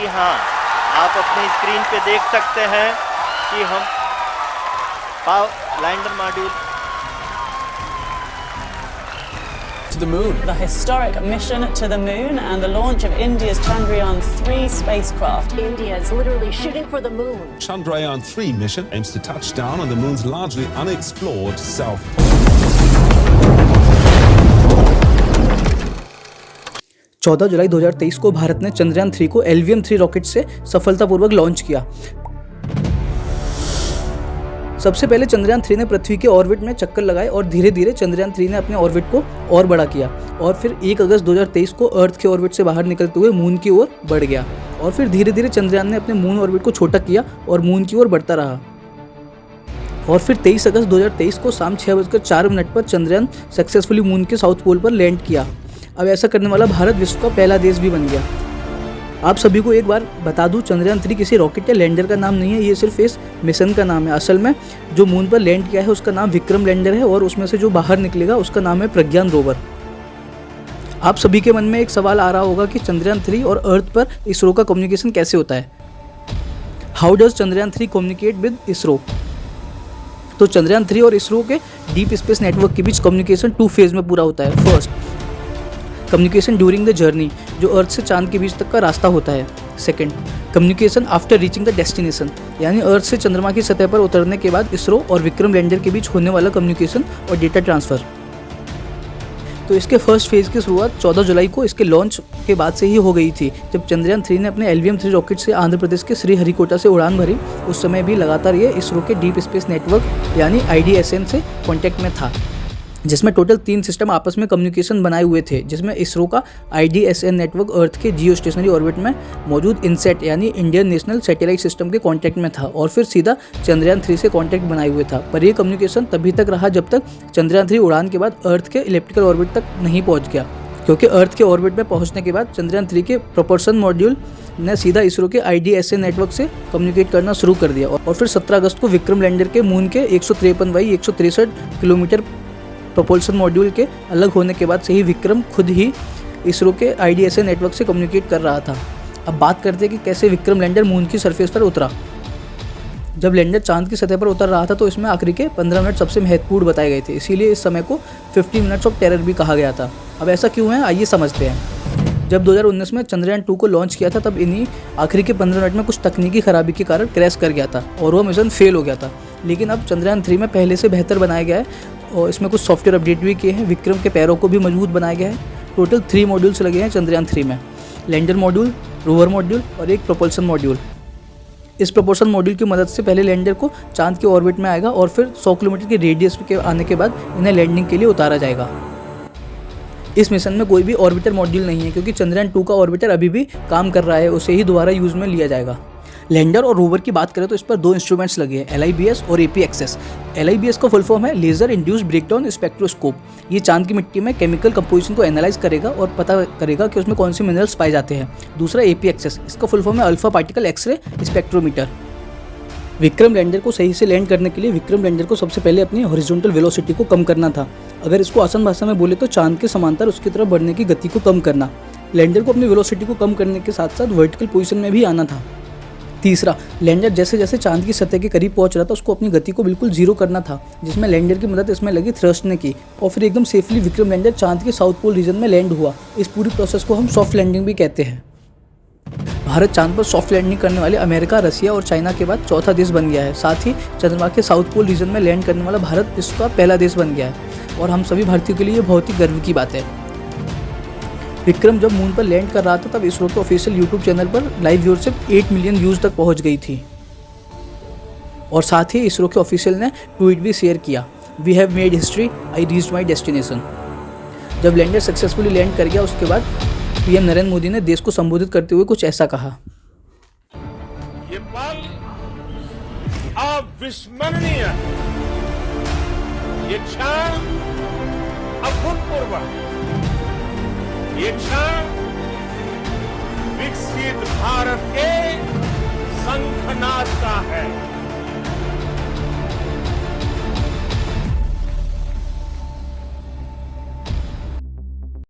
जी हाँ, आप अपनी स्क्रीन पे देख सकते हैं कि हम lander module to the moon. The historic mission to the moon and the launch of India's Chandrayaan-3 spacecraft. India is literally shooting for the moon. Chandrayaan-3 mission aims to touch down on the moon's largely unexplored south pole. 14 जुलाई 2023 को भारत ने चंद्रयान-3 को LVM-3 rocket से सफलतापूर्वक launch किया। सबसे पहले चंद्रयान-3 ने पृथ्वी के ऑर्बिट में चक्कर लगाए और धीरे धीरे चंद्रयान-3 ने अपने ऑर्बिट को और बड़ा किया और फिर 1 अगस्त 2023 को अर्थ के ऑर्बिट से बाहर निकलते हुए मून की ओर बढ़ गया और फिर धीरे धीरे चंद्रयान ने अपने मून ऑर्बिट को छोटा किया और मून की ओर बढ़ता रहा और फिर 23 अगस्त 2023 को शाम 6:04 पर चंद्रयान सक्सेसफुली मून के साउथ पोल पर लैंड किया। अब ऐसा करने वाला भारत विश्व का पहला देश भी बन गया। आप सभी को एक बार बता दूं, चंद्रयान-3 किसी रॉकेट या लैंडर का नाम नहीं है, ये सिर्फ इस मिशन का नाम है। असल में जो मून पर लैंड किया है उसका नाम विक्रम लैंडर है और उसमें से जो बाहर निकलेगा उसका नाम है प्रज्ञान रोवर। आप सभी के मन में एक सवाल आ रहा होगा कि चंद्रयान-3 और अर्थ पर इसरो का कम्युनिकेशन कैसे होता है। How does Chandrayaan-3 communicate with ISRO? तो चंद्रयान-3 और इसरो के डीप स्पेस नेटवर्क के बीच कम्युनिकेशन 2 फेज में पूरा होता है। First, communication during the journey, जो अर्थ से चांद के बीच तक का रास्ता होता है। Second, communication after reaching the destination, यानी अर्थ से चंद्रमा की सतह पर उतरने के बाद इसरो और विक्रम लैंडर के बीच होने वाला कम्युनिकेशन और डेटा ट्रांसफर। तो इसके फर्स्ट फेज की शुरुआत 14 जुलाई को इसके लॉन्च के बाद से ही हो गई थी, जब चंद्रयान-3 ने अपने LVM-3 रॉकेट से आंध्र प्रदेश के श्रीहरिकोटा से उड़ान भरी। उस समय भी लगातार ये इसरो के डीप स्पेस नेटवर्क यानी IDSN से कॉन्टैक्ट में था, जिसमें टोटल 3 सिस्टम आपस में कम्युनिकेशन बनाए हुए थे, जिसमें इसरो का IDSN नेटवर्क अर्थ के जियो स्टेशनरी ऑर्बिट में मौजूद इनसेट यानी इंडियन नेशनल सैटेलाइट सिस्टम के कांटेक्ट में था और फिर सीधा चंद्रयान-3 से कांटेक्ट बनाए हुए था। पर यह कम्युनिकेशन तभी तक रहा जब तक चंद्रयान-3 उड़ान के बाद अर्थ के इलिप्टिकल ऑर्बिट तक नहीं पहुंच गया, क्योंकि अर्थ के ऑर्बिट में पहुंचने के बाद चंद्रयान-3 के प्रोपल्शन मॉड्यूल ने सीधा इसरो के IDSN नेटवर्क से कम्युनिकेट करना शुरू कर दिया और फिर 17 अगस्त को विक्रम लैंडर के मून के 153 बाई 163 किलोमीटर प्रोपल्शन मॉड्यूल के अलग होने के बाद से ही विक्रम खुद ही इसरो के IDSN नेटवर्क से कम्युनिकेट कर रहा था। अब बात करते हैं कि कैसे विक्रम लैंडर मून की सरफेस पर उतरा। जब लैंडर चांद की सतह पर उतर रहा था तो इसमें आखिरी के 15 मिनट सबसे महत्वपूर्ण बताए गए थे, इसीलिए इस समय को 15 मिनट्स ऑफ टेरर भी कहा गया था। अब ऐसा क्यों है, आइए समझते हैं। जब 2019 में चंद्रयान-2 को लॉन्च किया था तब इन्हीं आखिरी के 15 मिनट में कुछ तकनीकी खराबी के कारण क्रैश कर गया था और वो मिशन फेल हो गया था। लेकिन अब चंद्रयान-3 में पहले से बेहतर बनाया गया है और इसमें कुछ सॉफ्टवेयर अपडेट भी किए हैं। विक्रम के पैरों को भी मजबूत बनाया गया है। टोटल 3 मॉड्यूल्स लगे हैं चंद्रयान-3 में, लैंडर मॉड्यूल, रोवर मॉड्यूल और एक प्रोपल्शन मॉड्यूल। इस प्रोपल्शन मॉड्यूल की मदद से पहले लैंडर को चांद के ऑर्बिट में आएगा और फिर 100 किलोमीटर की रेडियस के आने के बाद इन्हें लैंडिंग के लिए उतारा जाएगा। इस मिशन में कोई भी ऑर्बिटर मॉड्यूल नहीं है, क्योंकि चंद्रयान-2 का ऑर्बिटर अभी भी काम कर रहा है, उसे ही दोबारा यूज में लिया जाएगा। लैंडर और रोवर की बात करें तो इस पर 2 इंस्ट्रूमेंट्स लगे हैं, LIBS और APXS। LIBS का फुल फॉर्म है लेजर इंड्यूस्ड ब्रेकडाउन स्पेक्ट्रोस्कोप। ये चांद की मिट्टी में केमिकल कंपोजिशन को एनालाइज करेगा और पता करेगा कि उसमें कौन से मिनरल्स पाए जाते हैं। दूसरा APXS, इसका फुल फॉर्म है alpha particle x-ray spectrometer. Vikram lander को सही से लैंड करने के लिए विक्रम लैंडर को सबसे पहले अपनी हॉरिजॉन्टल वेलोसिटी को कम करना था। अगर इसको आसान भाषा में बोले तो चांद के समांतर उसकी तरफ बढ़ने की गति को कम करना। लैंडर को अपनी वेलोसिटी को कम करने के साथ साथ वर्टिकल पोजीशन में भी आना था। तीसरा, लैंडर जैसे जैसे चांद की सतह के करीब पहुंच रहा था उसको अपनी गति को बिल्कुल जीरो करना था, जिसमें लैंडर की मदद इसमें लगी थ्रस्ट ने की और फिर एकदम सेफली विक्रम लैंडर चांद के साउथ पोल रीजन में लैंड हुआ। इस पूरी प्रोसेस को हम सॉफ्ट लैंडिंग भी कहते हैं। भारत चांद पर सॉफ्ट लैंडिंग करने वाले अमेरिका, रसिया और चाइना के बाद चौथा देश बन गया है। साथ ही चंद्रमा के साउथ पोल रीजन में लैंड करने वाला भारत विश्व का पहला देश बन गया है और हम सभी भारतीयों के लिए बहुत ही गर्व की बात है। विक्रम जब मून पर लैंड कर रहा था तब इसरो के ऑफिशियल यूट्यूब चैनल पर लाइव व्यूअरशिप 8 मिलियन व्यूज तक पहुंच गई थी और साथ ही इसरो के ऑफिशियल ने ट्वीट भी शेयर किया, we have made history, I reached my destination. जब लैंडर सक्सेसफुली लैंड कर गया उसके बाद PM नरेंद्र मोदी ने देश को संबोधित करते हुए कुछ ऐसा कहा, ये पल अविस्मरणीय है, ये क्षण अभूतपूर्व है, ये क्षण विकसित भारत के शंखनाद का है।